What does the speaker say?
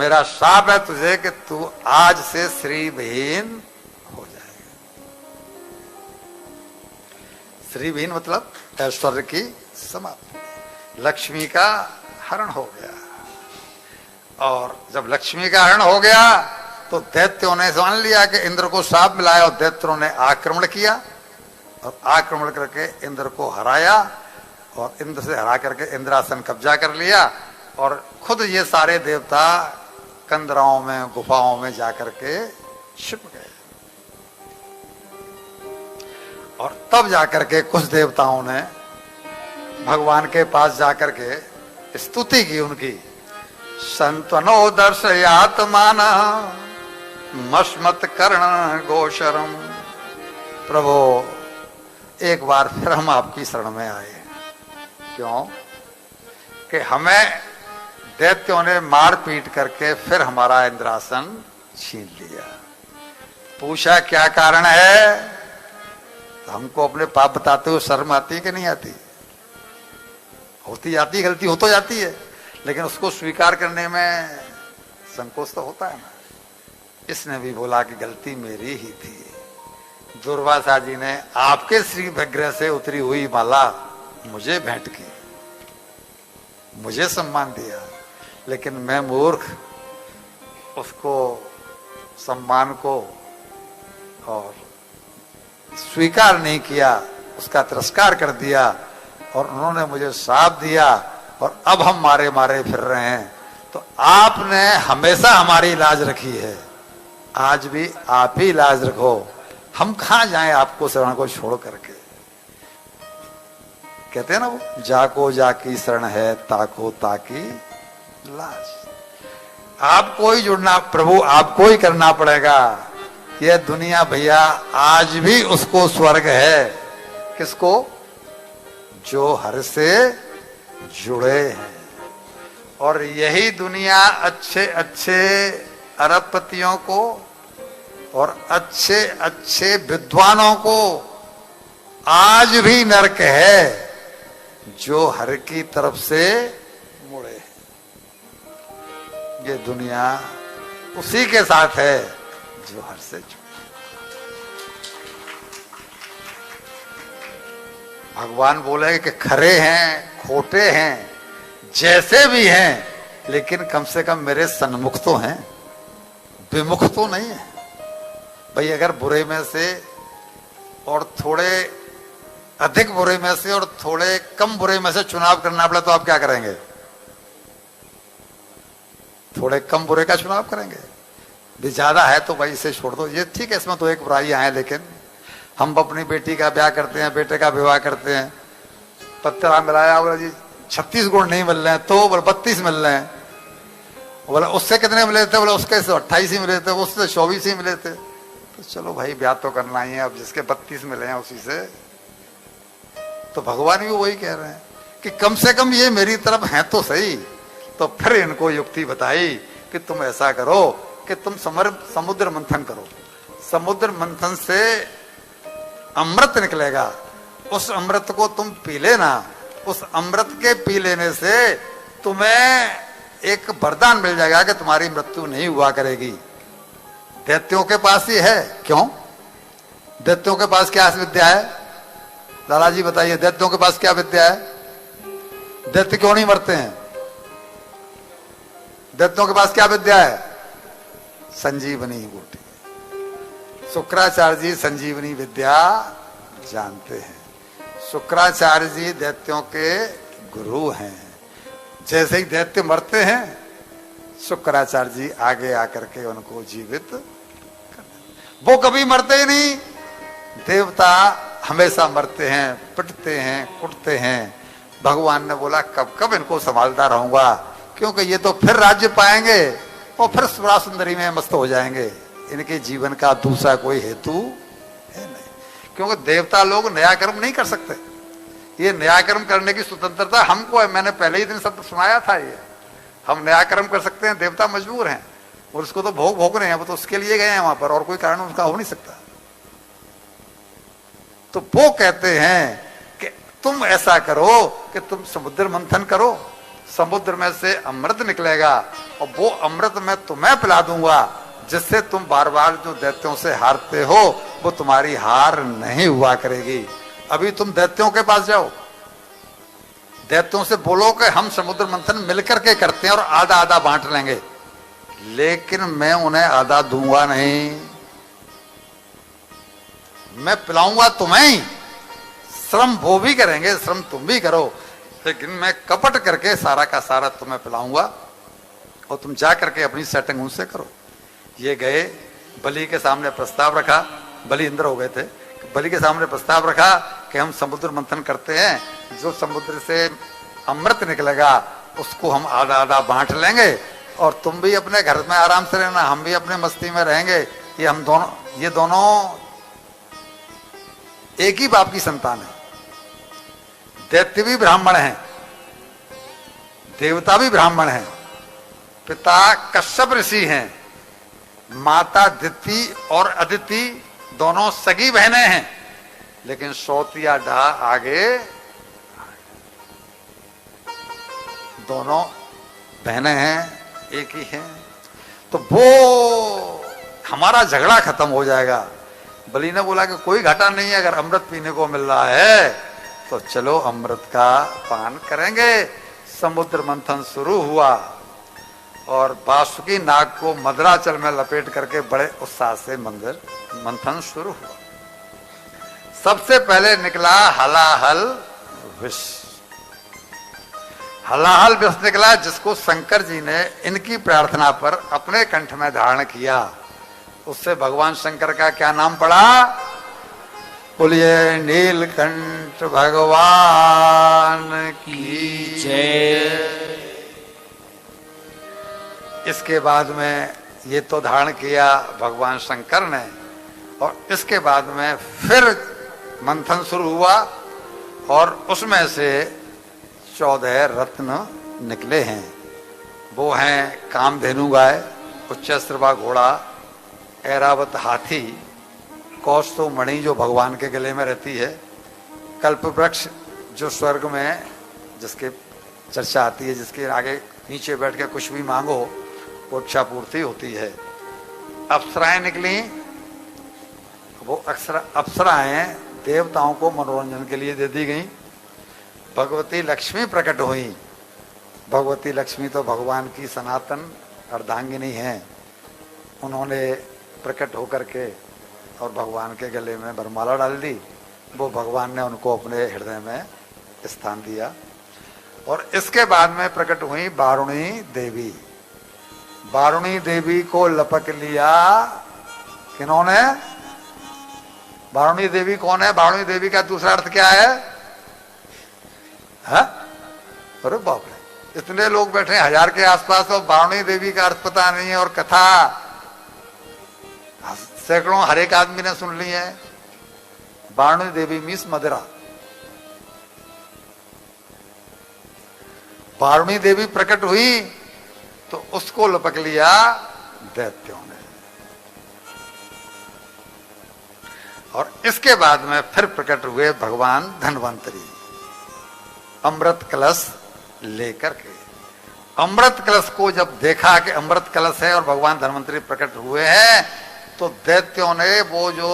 मेरा शाप है तुझे कि तू आज से श्रीविहीन हो जाएगा। श्रीविहीन मतलब ऐश्वर्य की समाप्ति, लक्ष्मी का हरण हो गया। और जब लक्ष्मी का हरण हो गया तो दैत्यों ने जान लिया कि इंद्र को शाप मिला है, और दैत्यों ने आक्रमण किया और आक्रमण करके इंद्र को हराया, और इंद्र से हरा करके इंद्रासन कब्जा कर लिया, और खुद ये सारे देवता कंदराओं में गुफाओं में जाकर के छिप गए। और तब जाकर के कुछ देवताओं ने भगवान के पास जाकर के स्तुति की उनकी, संतनो दर्शयात्माना मस्मत कर्ण गोचरम। प्रभु एक बार फिर हम आपकी शरण में आए। क्यों? कि हमें दैत्यों ने मार पीट करके फिर हमारा इंद्रासन छीन लिया। पूछा क्या कारण है? तो हमको अपने पाप बताते हुए शर्म आती है कि नहीं आती? होती जाती है, गलती हो तो जाती है, लेकिन उसको स्वीकार करने में संकोच तो होता है ना। इसने भी बोला कि गलती मेरी ही थी। दुर्वासा जी ने आपके श्री विग्रह से उतरी हुई माला मुझे भेंट की, मुझे सम्मान दिया, लेकिन मैं मूर्ख उसको सम्मान को और स्वीकार नहीं किया, उसका तिरस्कार कर दिया, और उन्होंने मुझे शाप दिया, और अब हम मारे मारे फिर रहे हैं। तो आपने हमेशा हमारी लाज रखी है, आज भी आप ही लाज रखो। हम कहां जाएं आपको शरण को छोड़ करके। कहते हैं ना वो, जाको जाकी शरण है ताको ताकी लाज। आपको ही जुड़ना प्रभु, आपको ही करना पड़ेगा। यह दुनिया भैया आज भी उसको स्वर्ग है। किसको? जो हर से जुड़े हैं। और यही दुनिया अच्छे अच्छे अरबपतियों को और अच्छे अच्छे विद्वानों को आज भी नरक है, जो हर की तरफ से मुड़े। ये दुनिया उसी के साथ है जो हर से जुड़े। भगवान बोले कि खरे हैं, खोटे हैं, जैसे भी हैं, लेकिन कम से कम मेरे सन्मुख तो हैं, विमुख तो नहीं है। भाई अगर बुरे में से और थोड़े अधिक बुरे में से और थोड़े कम बुरे में से चुनाव करना पड़ा तो आप क्या करेंगे? थोड़े कम बुरे का चुनाव करेंगे। भी ज्यादा है तो भाई इसे छोड़ दो, ये ठीक है, इसमें तो एक बुराइयां हैं, लेकिन हम अपनी बेटी का ब्याह करते हैं, बेटे का विवाह करते हैं, पत्रा मिलाया, बोला जी 36 गुण नहीं मिल रहे हैं, तो बोले 32 मिल रहे हैं। बोला उससे कितने मिले थे? बोला उसके 28 ही मिले थे, उससे 24 ही मिले थे। तो चलो भाई ब्याह तो करना ही है, अब जिसके 32 मिले हैं उसी से। तो भगवान भी वही कह रहे हैं कि कम से कम ये मेरी तरफ हैं तो सही। तो फिर इनको युक्ति बताई कि तुम ऐसा करो कि तुम समुद्र मंथन करो, समुद्र मंथन से अमृत निकलेगा, उस अमृत को तुम पी लेना। उस अमृत के पी लेने से तुम्हें एक वरदान मिल जाएगा कि तुम्हारी मृत्यु नहीं हुआ करेगी। दैत्यों के पास ही है। क्यों? दैत्यों के पास क्या विद्या है? लाला जी बताइए, दैत्यों के पास क्या विद्या है? दैत्य क्यों नहीं मरते हैं? दैत्यों के पास क्या विद्या है? संजीवनी बूटी। शुक्राचार्य जी संजीवनी विद्या जानते हैं। शुक्राचार्य जी दैत्यों के गुरु हैं। जैसे ही दैत्य मरते हैं, शुक्राचार्य जी आगे आकर के उनको जीवित कर। वो कभी मरते ही नहीं। देवता हमेशा मरते हैं, पिटते हैं, कुटते हैं। भगवान ने बोला कब कब इनको संभालता रहूंगा, क्योंकि ये तो फिर राज्य पाएंगे और फिर सुरा सुंदरी में मस्त हो जाएंगे। इनके जीवन का दूसरा कोई हेतु है नहीं, क्योंकि देवता लोग नया कर्म नहीं कर सकते। ये नया कर्म करने की स्वतंत्रता हमको है। मैंने पहले ही दिन शब्द सुनाया था, ये हम नया कर्म कर सकते हैं, देवता मजबूर हैं, और उसको तो भोग रहे हैं, वो तो उसके लिए गए हैं वहां पर, और कोई कारण उनका हो नहीं सकता। तो वो कहते हैं कि तुम ऐसा करो कि तुम समुद्र मंथन करो, समुद्र में से अमृत निकलेगा और वो अमृत मैं तुम्हें पिला दूंगा, जिससे तुम बार बार जो दैत्यों से हारते हो वो तुम्हारी हार नहीं हुआ करेगी। अभी तुम दैत्यों के पास जाओ, दैत्यों से बोलो कि हम समुद्र मंथन मिलकर के करते हैं और आधा आधा बांट लेंगे, लेकिन मैं उन्हें आधा दूंगा नहीं, मैं पिलाऊंगा तुम्हें ही। श्रम वो भी करेंगे, श्रम तुम भी करो, लेकिन मैं कपट करके सारा का सारा तुम्हें पिलाऊंगा और तुम जा करके अपनी सेटिंग उनसे करो। ये गए, बलि के सामने प्रस्ताव रखा, बलि इंद्र हो गए थे, बलि के सामने प्रस्ताव रखा कि हम समुद्र मंथन करते हैं, जो समुद्र से अमृत निकलेगा उसको हम आधा आधा बांट लेंगे और तुम भी अपने घर में आराम से रहना, हम भी अपने मस्ती में रहेंगे। ये दोनों एक ही बाप की संतान है। दैत्य भी ब्राह्मण हैं, देवता भी ब्राह्मण हैं, पिता कश्यप ऋषि हैं, माता दिति और अदिति दोनों सगी बहनें हैं, लेकिन सौतिया डा आगे दोनों बहनें हैं, एक ही हैं। तो वो हमारा झगड़ा खत्म हो जाएगा। बलि ने बोला कि कोई घाटा नहीं है, अगर अमृत पीने को मिल रहा है तो चलो अमृत का पान करेंगे। समुद्र मंथन शुरू हुआ और वासुकी नाग को मदराचल में लपेट करके बड़े उत्साह से मंथन शुरू हुआ। सबसे पहले निकला हलाहल विष। हलाहल विष निकला, जिसको शंकर जी ने इनकी प्रार्थना पर अपने कंठ में धारण किया। उससे भगवान शंकर का क्या नाम पड़ा? बोलिए नीलकंठ भगवान की जय। इसके बाद में ये तो धारण किया भगवान शंकर ने, और इसके बाद में फिर मंथन शुरू हुआ और उसमें से 14 रत्न निकले हैं। वो हैं कामधेनु गाय, उच्चश्रवा घोड़ा, ऐरावत हाथी, कौस्तु मणि जो भगवान के गले में रहती है, कल्प वृक्ष जो स्वर्ग में जिसके चर्चा आती है, जिसके आगे नीचे बैठ के कुछ भी मांगो वो इच्छा पूर्ति होती है। अप्सराएं निकली, वो अप्सराएं देवताओं को मनोरंजन के लिए दे दी गई। भगवती लक्ष्मी प्रकट हुई। भगवती लक्ष्मी तो भगवान की सनातन अर्धांगिनी हैं। उन्होंने प्रकट होकर के और भगवान के गले में वरमाला डाल दी। वो भगवान ने उनको अपने हृदय में स्थान दिया। और इसके बाद में प्रकट हुई वारुणी देवी। वारुणी देवी को लपक लिया किन्होंने? वारुणी देवी कौन है? वारुणी देवी का दूसरा अर्थ क्या है? अरे बाप रे, इतने लोग बैठे हैं 1000 के आसपास और वारुणी देवी का अर्थ पता नहीं है, और कथा सैकड़ों हर एक आदमी ने सुन ली है। वारुणी देवी मीन्स मदिरा। वारुणी देवी प्रकट हुई तो उसको लपक लिया दैत्यों ने। और इसके बाद में फिर प्रकट हुए भगवान धन्वंतरी अमृत कलश लेकर के। अमृत कलश को जब देखा कि अमृत कलश है और भगवान धन्वंतरी प्रकट हुए हैं, तो दैत्यों ने वो जो